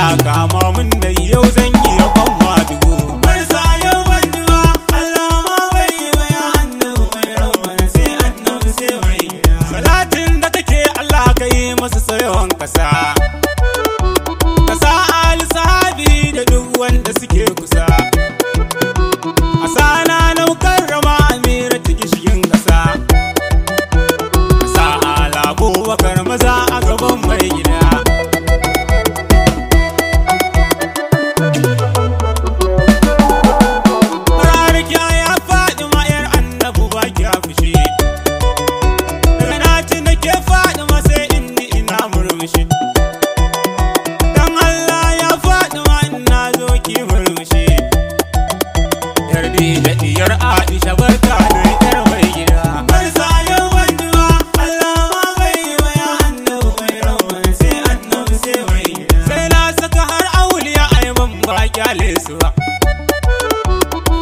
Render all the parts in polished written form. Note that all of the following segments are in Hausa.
Allah kama mun da yau zan yi rabon madugu. Marsa yau banduwa Allah ma bai yi wa ya annabu mai rabon sai annabu sai mai gida. Salatin da kake Allah ka yi masa sayawan kasa. Kasa ali sahabi da duk wanda suke kusa. Asana naukar rama amira ta gishigin kasa. Kasa ala Abubakar maza a gaban mai gida. Da diyar Aisha barka da yar mai gida. Marsa yau banduwa Allah ma bai yi wa ya annabu mai rawan sai annabu sai mai gida. Sai na saka har auliya aiban ba kyale su ba.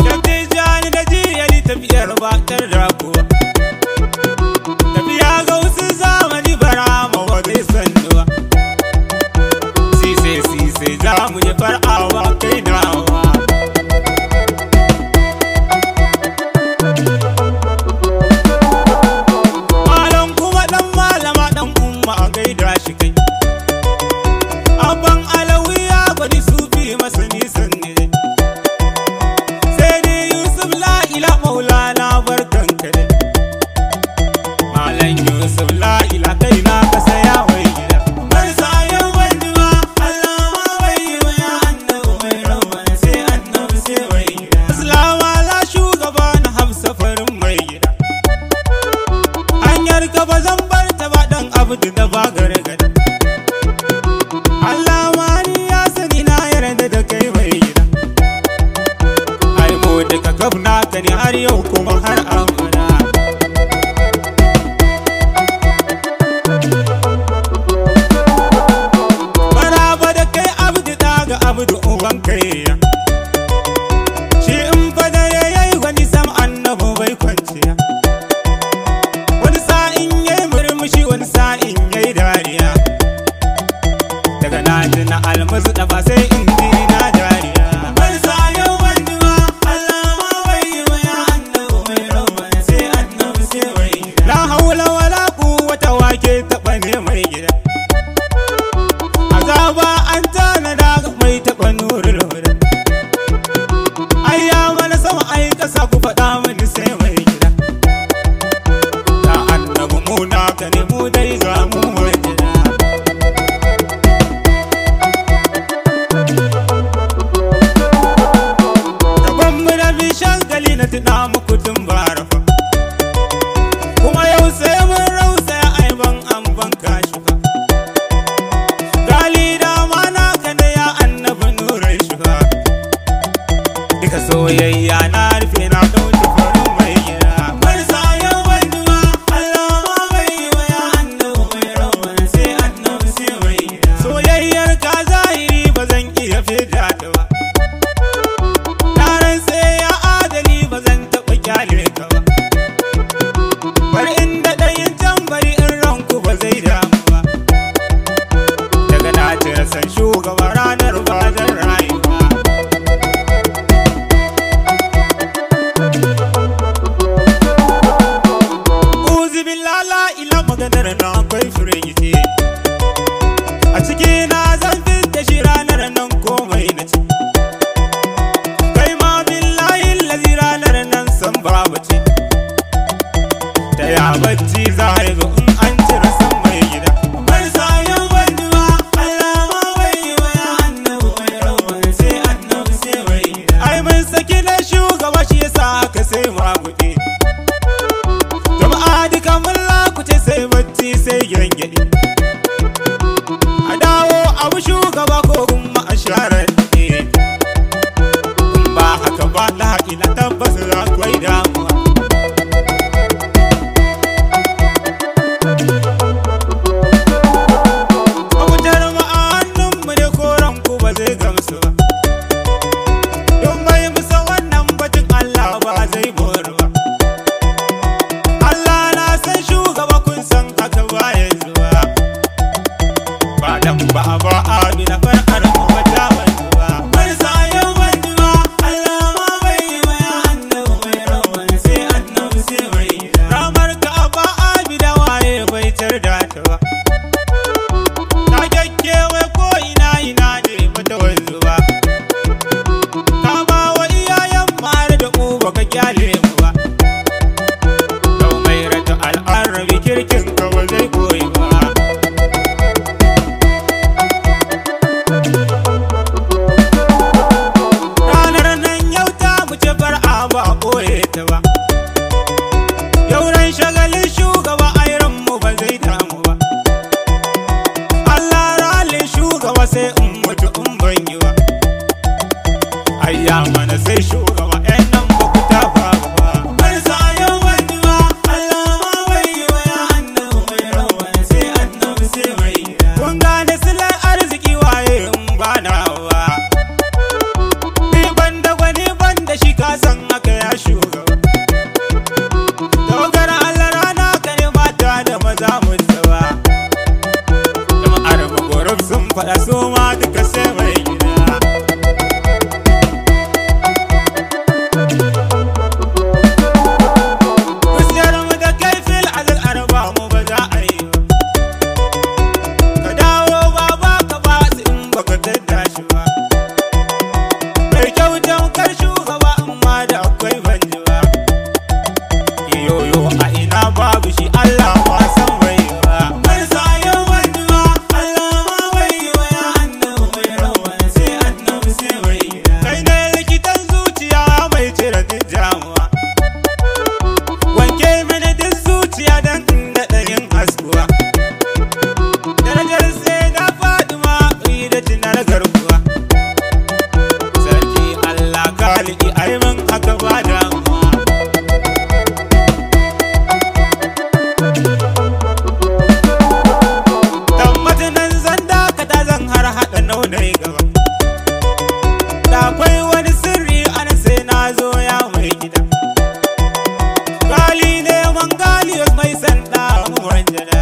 Shafi jani da jiyali tafiyar bakar da kuwa. Tafiya ga wasu zamani bara ma wa zai sannu ba. Sise za mu yi far'awa kai nawa. Ba zan bar ta ba dan abdu da ba gargada. Allah wani ya sani na yarda da kai mai gida. Ai mu duka gabna ka ne har yau kuma har abada. Maraba da kai abdu daga abdu uban kai. Shi in fadare yayi wani sam annabu bai kwanciya. Wani sa'in yayi dariya. Daga na ji na almasu da ba sai in ji na dariya. Marsa yau banduwa Allah ma bai yi wa ya annabu mai rawan sai annabu sai mai gida. La haula wala quwwata wake taɓa ne mai gida. Azaba an tana daga mai taɓa nurul huda. Ayya mana sama ai kasa ku faɗa mini sai mai gida. Da annabu mu naka ne mu dai za mu wajena. Rabon mu da bishan gali na tuna muku tun barafa. Kuma yau sai mun rausaya aiban an banka shi fa. Gali da ma naka ne ya annabi nurai shi fa. Duka soyayya na rufe na dauki farin mai gida. Marsa yau banduwa Allah ma bai yi wa ya annabu mai rawan sai annabu sai mai gida. Soyayyar ka zahiri ba zan iya fita ta ba. Yaran sai ya adali ba zan taɓa kyale ka ba. Bari inda ɗayin tambari in ranku ba zai damu ba. Daga na cire san shugaba ranar ba zan rayu ba. Uzi billala ila maganar na akwai firgici. A ciki na zan fita shi ranar nan komai na ci. Kai ma billahi lazi ranar nan san babu ce. Ta ya bacci za a zo in an cire san mai gida. Marsa yau banduwa Allah ma bai yi wa ya annabu mai rawan sai annabu sai mai gida. Ai mun saki na shugaba shi yasa aka sai maguɗi. Jama'a duka mun lakuce sai bacci sai gyangyaɗi. A dawo a yarda ta ba. Ta kyakkyawa ko ina ina ne mata wanzu ba. Ka ba wa iyayen mara da uba ka kyale mu ba. Yau mai rata al'arabi kirkin ka ba zai koyi ba. Ranar nan yau ta wuce far'a ba a ɓoye ta ba. Yau ran shagalin shugaba ayran mu ba zai damu ba. Allah ralin shugaba sai in mutu in ban yi ba. Ayya mana sai shugaba ƴan nan ba ku tafa ba. Bar sa yau wani ba Allah ma bai yi wa ya annabi mai rawa sai annabi sai mai gida. Kun gane silar arziki waye in ba na ba. Ni banda gwani banda shi ka san haka ya shugaba. Dogar Allah rana kare mata da maza mutawa. Jama'ar magorab sun faɗa su ma duka sai mai gida. Kusiyar mu da kai fil azal arba mu ba za a yi ba. Ka dawo baba ka ba su in baka tattashi ba. Mai kyautan kar shugaba amma da akwai banji ba. Yoyo a ina babu shi Allah ba san bai ba. Bar sa yau wani ba Allah ma bai yi wa ya annabi mai rawa sai annabi sai mai gida. Kai ne likitan zuciya mai cire duk damuwa. Wanke mini duk zuciya dan in daɗa yin haskuwa. Darajar sai na Fatima da tunar garkuwa. Sarki Allah kaliki ai min haka ba damuwa. Tammatinan zan dakata zan har haɗa naunai gaba. Da akwai wani sirri ana sai na zo ya mai gida. Gali neman galiyos mai sanda mu wanjana.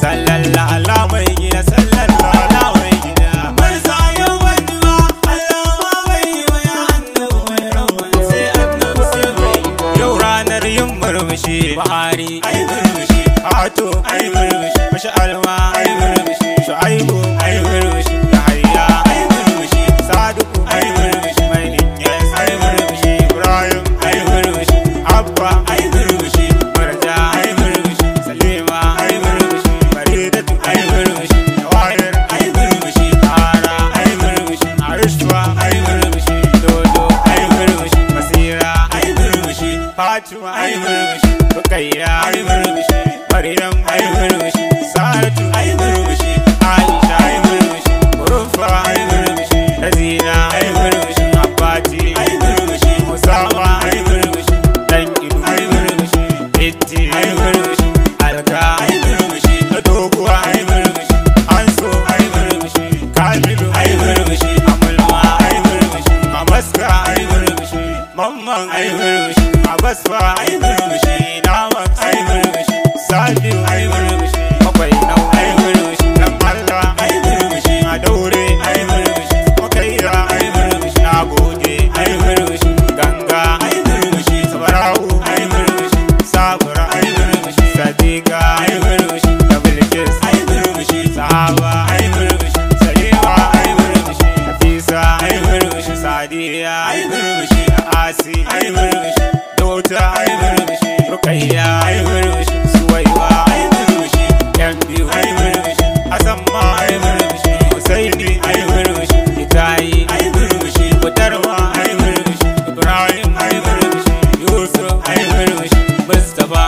Sallallahu ala mai gida sallallahu ala mai gida. Bar sa yau wani ba Allah ma bai yi wa ya annabi mai rawa sai annabi sai mai gida. Yau ranar yin murmushi Buhari ai murmushi Ato ai murmushi Masha Alma ai murmushi Shu'aibu ai murmushi Yahaya ai murmushi Sadiku ai murmushi Mai Inyas ai murmushi Ibrahim ai murmushi Abba ai murmushi Marja ai murmushi Salima ai murmushi Faridatu ai murmushi Jawahir ai murmushi Ara ai murmushi Arishwa ai murmushi Dodo ai murmushi Basira ai murmushi Fatima ai murmushi Rukayya ai murmushi Maryam ai murmushi Saratu ai murmushi Aisha ai murmushi Rufa ai murmushi Razina ai murmushi Abbati ai murmushi Musama ai murmushi Dankidu ai murmushi Itti ai murmushi Alka ai murmushi Doguwa ai murmushi Anso ai murmushi Kamilu ai murmushi Amulma ai murmushi Mamaska ai murmushi Mamman ai murmushi Abasfa ai murmushi Naman ai murmushi Sabiu ai murmushi Mabainau ai murmushi Dan Allah ai murmushi Adaure ai murmushi Makaira ai murmushi Nagode ai murmushi Ganga ai murmushi Sabarau ai murmushi Sabura ai murmushi Sadiqa ai murmushi Bilkis ai murmushi Sahaba ai murmushi Salima ai murmushi Nafisa ai murmushi Sadiya ai murmushi Asi ai murmushi Dota ai murmushi Rukayya ai murmushi Suwaiba ai murmushi Yan biyu ai murmushi Asamma ai murmushi Husaini ai murmushi Itayi ai murmushi Butarwa ai murmushi Ibrahim ai murmushi Yusuf ai murmushi Mustapha